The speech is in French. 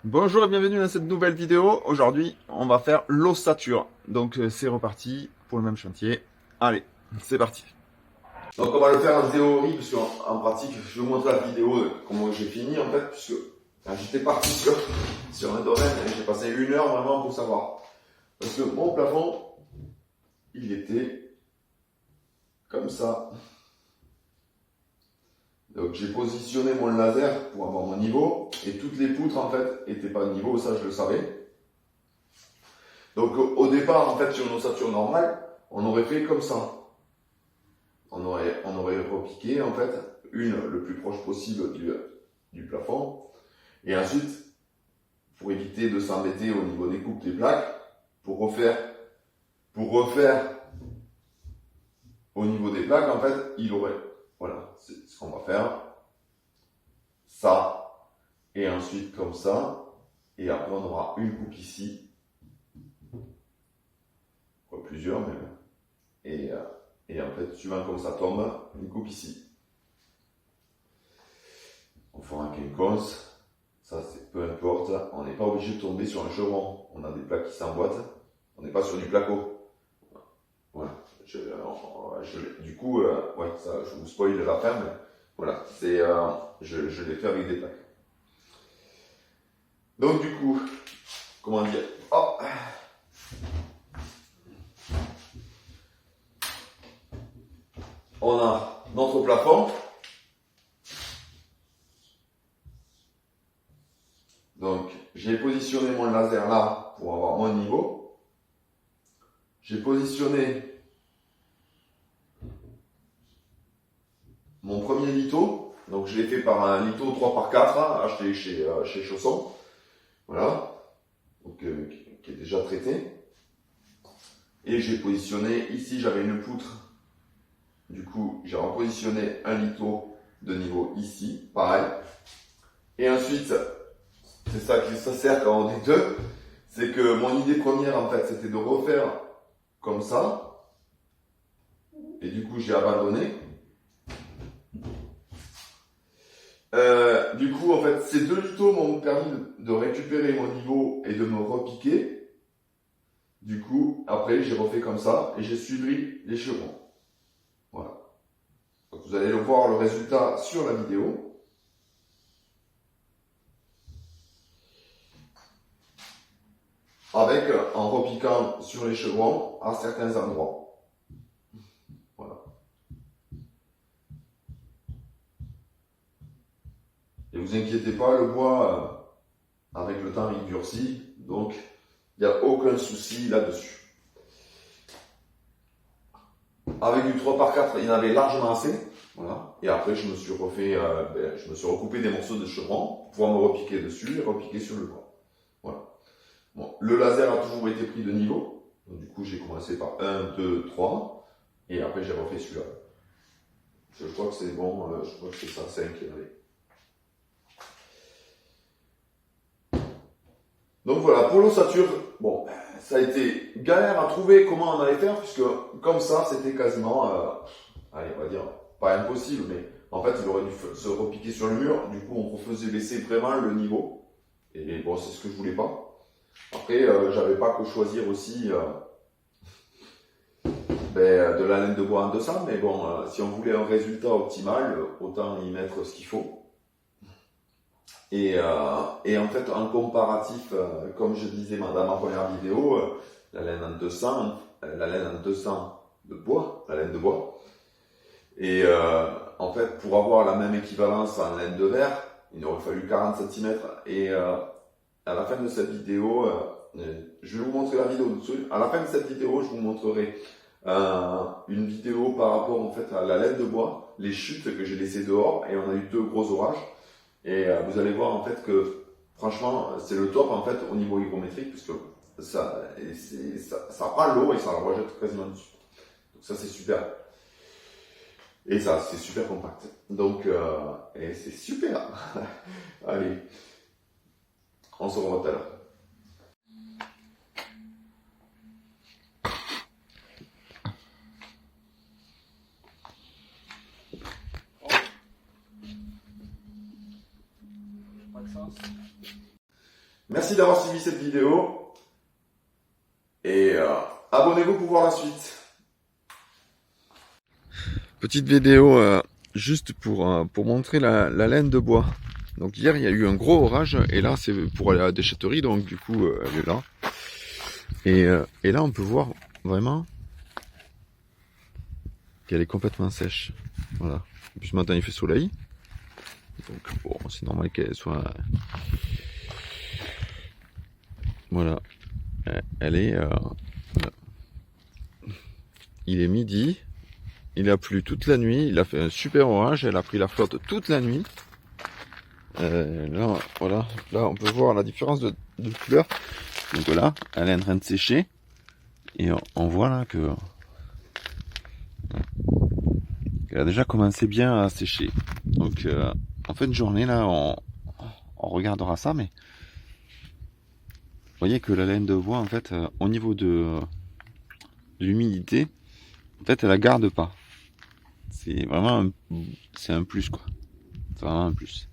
Bonjour et bienvenue dans cette nouvelle vidéo. Aujourd'hui, on va faire l'ossature. Donc c'est reparti pour le même chantier. Allez, c'est parti. Donc on va le faire en théorie, parce qu'en pratique, je vais vous montrer la vidéo de comment j'ai fini en fait, puisque j'étais parti sur un domaine et j'ai passé 1 heure vraiment pour savoir. Parce que mon plafond, il était comme ça. Donc j'ai positionné mon laser pour avoir mon niveau, et toutes les poutres en fait étaient pas de niveau, ça je le savais. Donc au départ, en fait, sur une ossature normale, on aurait fait comme ça. On aurait repiqué, en fait, le plus proche possible du plafond. Et ensuite, pour éviter de s'embêter au niveau des coupes des plaques, pour refaire au niveau des plaques, en fait, il aurait, voilà, c'est ce qu'on va faire. Ça, et ensuite comme ça. Et après, on aura une coupe ici. Quoi, plusieurs même. Et en fait, suivant comme ça tombe, une coupe ici. On fera un quinconce, ça c'est peu importe, on n'est pas obligé de tomber sur un chevron. On a des plaques qui s'emboîtent, on n'est pas sur du placo. Voilà. Du coup, ouais, ça, je vous spoil la fin, mais voilà, je l'ai fait avec des plaques. Donc du coup, comment dire, oh. On a notre plafond. Donc, j'ai positionné mon laser là pour avoir mon niveau. J'ai positionné mon premier litho. Donc, je l'ai fait par un litho 3x4 acheté chez Chausson. Voilà. Donc, qui est déjà traité. Et j'ai positionné, ici j'avais une poutre. Du coup, j'ai repositionné un litho de niveau ici, pareil. Et ensuite, c'est ça qui ça sert quand on est deux, c'est que mon idée première en fait c'était de refaire comme ça, et du coup j'ai abandonné. Du coup en fait ces 2 lithos m'ont permis de récupérer mon niveau et de me repiquer. Du coup après j'ai refait comme ça et j'ai suivi les chevrons. Voilà. Donc vous allez le voir le résultat sur la vidéo. Avec en repiquant sur les chevrons à certains endroits. Voilà. Et vous inquiétez pas, le bois, avec le temps, il durcit, donc il n'y a aucun souci là-dessus. Avec du 3x4, il y en avait largement assez. Voilà. Et après, je me suis recoupé des morceaux de chevron pour pouvoir me repiquer dessus et repiquer sur le bois. Voilà. Bon, le laser a toujours été pris de niveau. Donc, du coup, j'ai commencé par 1, 2, 3. Et après, j'ai refait celui-là. Je crois que c'est bon, je crois que c'est ça, 5 qu'il y en avait. Donc voilà, pour l'ossature, bon, ça a été galère à trouver comment on allait faire, puisque comme ça, c'était quasiment, allez, on va dire, pas impossible, mais en fait, il aurait dû se repiquer sur le mur, du coup, on faisait baisser vraiment le niveau, et bon, c'est ce que je voulais pas. Après, j'avais pas que choisir aussi de la laine de bois en deçà, mais bon, si on voulait un résultat optimal, autant y mettre ce qu'il faut. Et en fait, en comparatif, comme je disais dans ma première vidéo, la laine en 200 de bois, la laine de bois. Et en fait, pour avoir la même équivalence en laine de verre, il aurait fallu 40 cm. Et à la fin de cette vidéo, je vais vous montrer la vidéo dessus. À la fin de cette vidéo, je vous montrerai une vidéo par rapport en fait à la laine de bois, les chutes que j'ai laissées dehors, et on a eu 2 gros orages. Et vous allez voir en fait que franchement c'est le top en fait au niveau hygrométrique, puisque ça prend l'eau et ça la rejette quasiment dessus. Donc ça c'est super. Et ça c'est super compact. Donc et c'est super. Allez, on se revoit tout à l'heure. Merci d'avoir suivi cette vidéo. Et abonnez-vous pour voir la suite. Petite vidéo juste pour montrer la laine de bois. Donc hier il y a eu un gros orage et là c'est pour aller à la déchetterie, donc du coup elle est là. Et là on peut voir vraiment qu'elle est complètement sèche. Voilà. En plus maintenant il fait soleil. Donc bon, c'est normal qu'elle soit... Voilà. Elle est... voilà. Il est midi. Il a plu toute la nuit. Il a fait un super orage. Elle a pris la flotte toute la nuit. Là, voilà. Là, on peut voir la différence de couleur. Donc là, elle est en train de sécher. Et on voit là que... Elle a déjà commencé bien à sécher. Donc, en fin de journée, là, on regardera ça, mais... Vous voyez que la laine de bois, en fait, au niveau de l'humidité, en fait, elle la garde pas. C'est vraiment c'est un plus, quoi. C'est vraiment un plus.